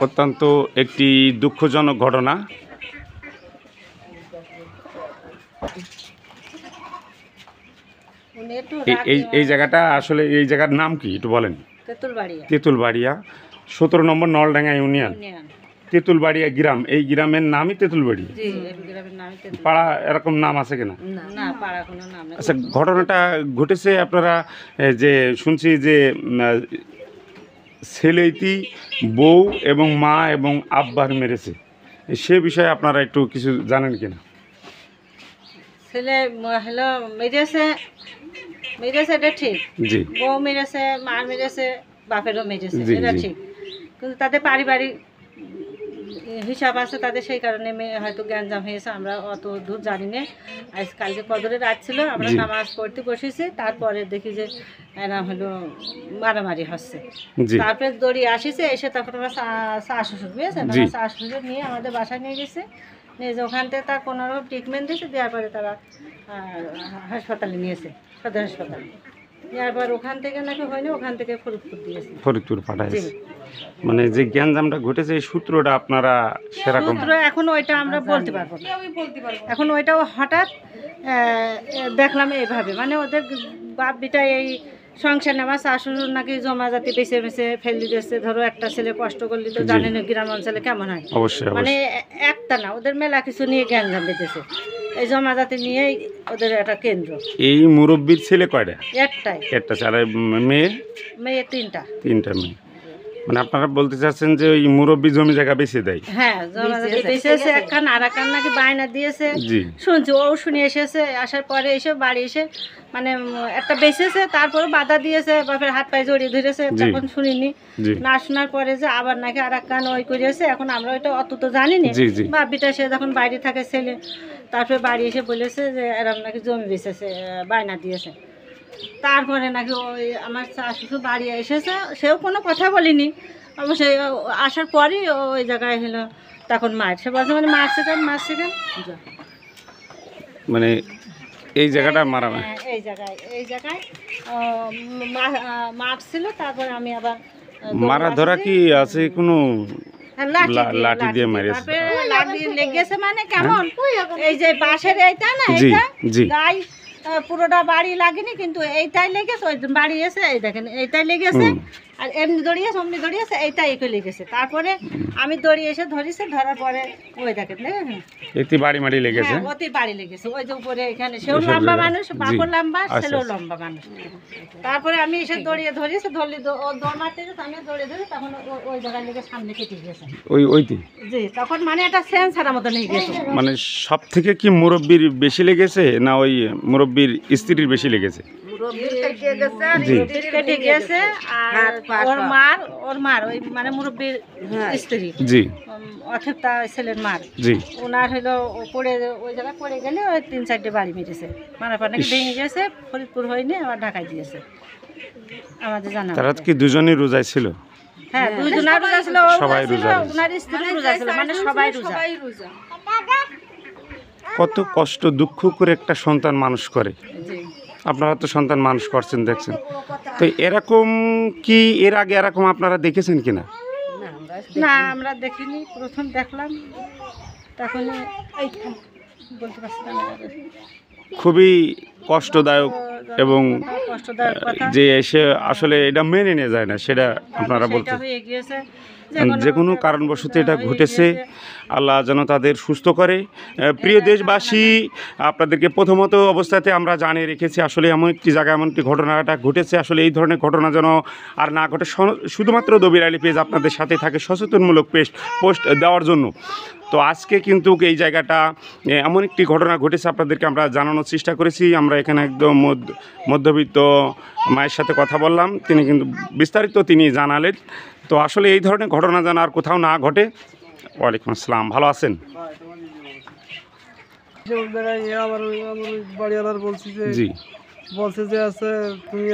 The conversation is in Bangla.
অত্যন্ত একটি দুঃখজনক ঘটনা। এই জায়গাটা আসলে এই জায়গার নাম কি একটু বলেন? তেঁতুলবাড়িয়া 17 নম্বর নলডাঙ্গা ইউনিয়ন, তেঁতুলবাড়িয়া গ্রাম। এই গ্রামের নামই তেঁতুলবাড়ি। পাড়া এরকম নাম আছে কিনা? আচ্ছা, ঘটনাটা ঘটেছে আপনারা যে শুনছি যে ছেলেটি বউ এবং মা এবং আব্বার মেরেছে, সে বিষয়ে আপনারা একটু কিছু জানেন কিনা? ছেলে হলো মেরেছে এটা ঠিক, জি। বউ মেরেছে, মা মেরেছে, বাপেরও মেরেছে, এটা ঠিক, কিন্তু তাদের পারিবারিক হিসাব আছে তাদের, সেই কারণে হয়তো গ্যাঞ্জাম হয়েছে। আমরা অত দূর জানি না। কালকে কদরে রাত ছিল, আমরা নামাজ পড়তে বসেছি, তারপরে দেখি যে এরা হলো মারামারি হচ্ছে। তারপরে দড়ি আসিছে, এসে তখন আমরা শাশুড়ি বুঝেছেন, শাশুড়ি নিয়ে আমাদের বাসায় নিয়ে গেছে, নিয়ে যে ওখান থেকে তার কোনোরকম ট্রিটমেন্ট দিয়েছে, দেওয়ার পরে তারা হাসপাতালে নিয়েছে, সদর হাসপাতালে। এরপর ওখান থেকে নাকি হয়নি, ওখান থেকে ফরিদপুর দিয়েছে, ফরিদপুর পাঠাইছে। মানে যে গ্যাঞ্জামটা ঘটেছে এই সূত্রটা আপনারা সেরকম এখন ওইটা আমরা বলতে পারবো না, এখন ওইটাও হঠাৎ দেখলাম এইভাবে, মানে ওদের বাপ বিটা এই সংসার নেওয়া, শাশুড় নাকি জমা জাতি বেছে বেছে ফেলে দিয়েছে। ধরো একটা ছেলে কষ্ট করলে তো জানেন গ্রাম অঞ্চলে কেমন হয়, মানে একটা না, ওদের মেলা কিছু নিয়ে গ্যাঞ্জাম বেঁধেছে। এই জমা জাতি নিয়েই ওদের একটা কেন্দ্র। এই মুরব্বীর ছেলে কয়টা? একটাই। একটা ছেলে, মেয়ে? মেয়ে তিনটা মেয়ে। মানে আপনারা বলতে চাচ্ছেন যে ওই মুরব্বী জমি জায়গা বেঁচে দেয়? হ্যাঁ, জমা জাতি বেঁচেছে, একখান আর একখান নাকি বায়না দিয়েছে, শুনছি। ও শুনে এসেছে, আসার পরে এসে বাড়ি এসে মানে একটা বেঁচেছে, তারপরে বাধা দিয়েছে, বাপের হাত পায়ে জড়িয়ে ধরেছে, তখন শুনিনি। না শোনার পরে যে আবার নাকি আর একখান ওই করেছে, এখন আমরা ওইটা অত তো জানি না। বাপিটা সে যখন বাইরে থাকে ছেলে, তারপরে বাড়ি এসে বলেছে যে এরম নাকি জমি বেঁচেছে, বায়না দিয়েছে। তারপরে নাকি ওই আমার শাশুড়ি বাড়ি এসেছে, সেও কোনো কথা বলিনি, অবশ্যই আসার পরই ওই জায়গায় হলো তখন মার, সে বলছে মানে মারছে কেন মানে এই জায়গাটা মারা, এই জায়গায় মারছিল। তারপরে আমি আবার মারা ধরা কি আছে কোনো? লাঠি দিয়ে মারিয়েছে, লাঠি লেগেছে, মানে কেমন এই যে বাঁশের এইটা না, এইটা গায়ে পুরোটা বাড়ি লাগেনি, কিন্তু এইটাই লেগেছে, ওই বাড়ি এসে এই দেখেন এইটাই লেগেছে, আর এমনি দড়িয়েছে অমনি দড়িয়েছে, এইটাই একে লেগেছে। তারপরে আমি দড়িয়ে এসে ধরেছে, ধরার পরে ওই দেখেন এতে বাড়ি মারি লেগেছে, ওতে বাড়ি লেগেছে, ওই যে উপরে এখানে, সেও লম্বা মানুষ, বাপর লম্বা, ছেলেও লম্বা মানুষ। তারপরে আমি এসে দড়িয়ে ধরেছি, ধরলি ও দৌড় মারতে গেছে, আমি দড়িয়ে ধরে, তখন ওই জায়গায় লেগে সামনে কেটে গেছে। ওইটি জি, তখন মানে একটা সেন্স হারার মতো নিয়ে গেছে। মানে সব থেকে কি মুরব্বীর বেশি লেগেছে না ওই মুরব্বীর স্ত্রীর বেশি লেগেছে? কেটে গেছে, আর ওর মার ওই মানে মুরব্বীর স্ত্রী, জি, অথব তার ছেলের মার, জি, ওনার হলো পড়ে, ওই জায়গায় পড়ে গেলে ওই 3-4টে বাড়ি মেরেছে, মারার পর নাকি ভেঙে গেছে, ফরিদপুর হয়নি, আবার ঢাকায় দিয়েছে আমাদের জানা। তারা কি দুজনই রোজায় ছিল? হ্যাঁ, দুজনের রোজা ছিল, সবাই রোজা, ওনার স্ত্রী রোজা ছিল, মানে সবাই রোজা। কত কষ্ট দুঃখ করে একটা সন্তান মানুষ করে। আপনারা তো সন্তান মানুষ করছেন, দেখছেন তো, এরকম কি এর আগে এরকম আপনারা দেখেছেন কিনা? না, আমরা দেখিনি, প্রথম দেখলাম, তখন বলতে পারছি না। খুবই কষ্টদায়ক, এবং যে এসে আসলে এটা মেনে নিয়ে যায় না, সেটা আপনারা বলতে, যে কোনো কারণবশত এটা ঘটেছে। আল্লাহ যেন তাদের সুস্থ করে। প্রিয় দেশবাসী, আপনাদেরকে প্রথমত অবস্থাতে আমরা জানিয়ে রেখেছি, আসলে এমন একটি জায়গায় এমন একটি ঘটনাটা ঘটেছে, আসলে এই ধরনের ঘটনা যেন আর না ঘটে। শুধুমাত্র দবির আলী পেজ আপনাদের সাথে থাকে সচেতনমূলক পোস্ট দেওয়ার জন্য। তো আজকে কিন্তু এই জায়গাটা এমন একটি ঘটনা ঘটেছে, আপনাদেরকে আমরা জানানোর চেষ্টা করেছি। আমরা এখানে একদম মধ্যবিত্ত মায়ের সাথে কথা বললাম, তিনি কিন্তু বিস্তারিত তিনি জানালেন। তো আসলে এই ধরনের ঘটনা যেন আর কোথাও না ঘটে। ওয়ালাইকুম আসসালাম, ভালো আছেন? বাড়িওয়ালার বলছি যে, বলছে যে আছে তুমি